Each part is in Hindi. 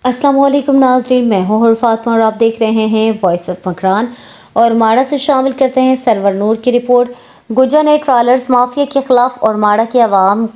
अस्सलाम वालेकुम नाज़रीन, मैं हूँ हुर फातिमा और आप देख रहे हैं वॉइस ऑफ मकरान। और माड़ा से शामिल करते हैं सरवर नूर की रिपोर्ट। गुजा ने ट्रालर्स माफिया के खिलाफ और माड़ा के अवाम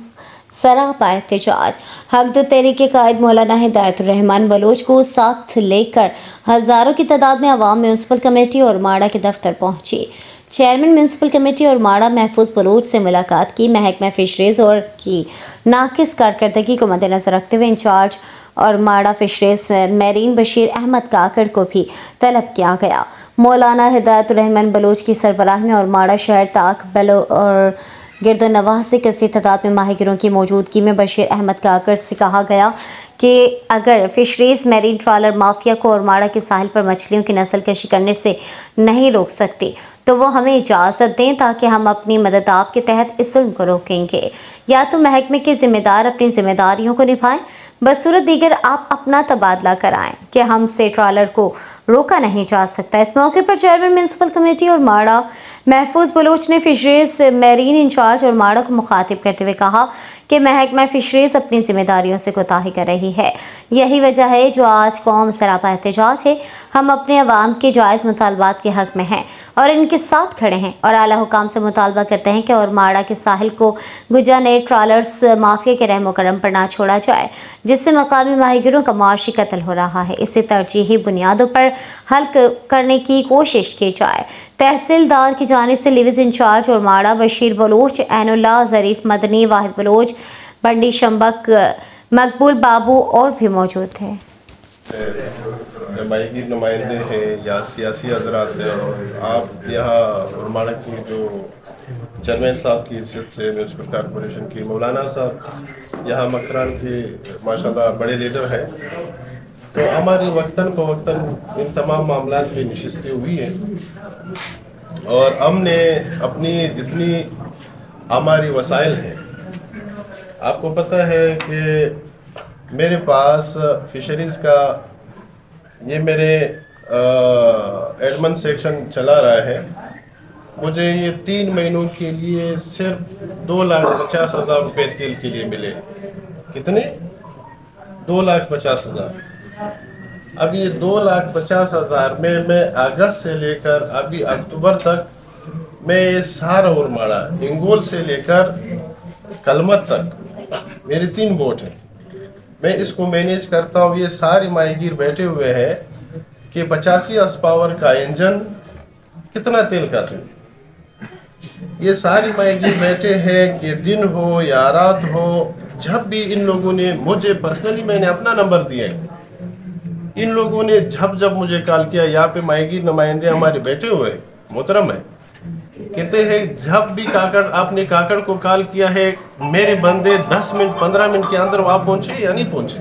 सरापा एहतजाज। हक दो तहरीक के कायद मौलाना हिदायतुर रहमान बलोच को साथ लेकर हज़ारों की तादाद में अवाम म्यूनसिपल कमेटी और माड़ा के दफ्तर पहुंची। चेयरमैन म्यूनसिपल कमेटी और माड़ा महफूज बलोच से मुलाकात की। महकमा फिशरीज और की नाकिस कारकर्दगी को मद्देनजर रखते हुए इंचार्ज और माड़ा फिशरीज मेरीन बशीर अहमद काकड़ को भी तलब किया गया। मौलाना हिदायतुर रहमान बलोच की सरबराह में और माड़ा शहर ताक बलो और गिरदोनवाह से कसी तादाद में माहिगिरों की मौजूदगी में बशीर अहमद काकड़ से कहा गया कि अगर फिशरीज मेरीन ट्रालर माफिया को और माड़ा के साहिल पर मछलियों की नस्ल कशी करने से नहीं रोक सकती तो वो हमें इजाज़त दें ताकि हम अपनी मदद आपके तहत इस जुल्म को रोकेंगे। या तो महकमे के जिम्मेदार अपनी जिम्मेदारियों को निभाएं, बसूरत दीगर आप अपना तबादला कराएं कि हमसे ट्रालर को रोका नहीं जा सकता। इस मौके पर चेयरमैन म्यूनसिपल कमेटी और माड़ा महफूज बलोच ने फिशरीज मेरीन इंचार्ज और माड़ा को मुखातिब करते हुए कहा कि महकमा फिशरीज अपनी जिम्मेदारियों से कोताही कर रही है। यही वजह है जो आज कौम सरापा एहतजाज है। हम अपने अवाम के जायज़ मुतालबात के हक में हैं और इनके साथ खड़े हैं और आला हुकाम से मुतालबा करते हैं कि और माड़ा के साहिल को गुजा ने ट्रालर्स माफिया के रहमो करम पर ना छोड़ा जाए, जिससे मकामी माहिगिरों का माशी कत्ल हो रहा है। इसे तरजीही बुनियादों पर हल करने की कोशिश की जाए। तहसीलदार की जानिब से लिविज इंचार्ज और माड़ा बशीर बलोच, ऐनुल्लाह ज़रीफ मदनी, वाहिद बलोच, बंडी शंबक, मकबूल बाबू और भी मौजूद थे। माहिर नुमाइंदे हैं या सियासी हजरात हैं और आप यहाँ माड़ा की जो चेयरमैन साहब की हैसियत से म्यूनसिपल कॉरपोरेशन की मौलाना साहब यहाँ मकरान के माशाल्लाह बड़े लीडर हैं, तो हमारी वक्तन फ़वक्तन इन तमाम मामलात पे नशिस्तें हुई हैं और हमने अपनी जितनी हमारी वसाइल हैं, आपको पता है कि मेरे पास फिशरीज़ का ये मेरे एडमन सेक्शन चला रहा है। मुझे ये 3 महीनों के लिए सिर्फ 2,50,000 रुपये तेल के लिए मिले। कितने? 2,50,000। अब ये 2,50,000 में मैं अगस्त से लेकर अभी अक्टूबर तक मैं ये सारा और माड़ा इंगोल से लेकर कलमत तक मेरी 3 बोट हैं, मैं इसको मैनेज करता हूँ। ये सारे माहीगीर बैठे हुए हैं कि 85 हॉर्स पावर का इंजन कितना तेल का तेल। ये सारे माहीगीर बैठे हैं कि दिन हो या रात हो, जब भी इन लोगों ने मुझे पर्सनली, मैंने अपना नंबर दिया है, इन लोगों ने जब मुझे कॉल किया, यहाँ पे माहीगीर नुमाइंदे हमारे बैठे हुए मोहतरम है, कहते हैं जब भी काकड़ आपने काकड़ को कॉल किया है मेरे बंदे 10 मिनट 15 मिनट के अंदर वहाँ पहुंचे या नहीं पहुंचे।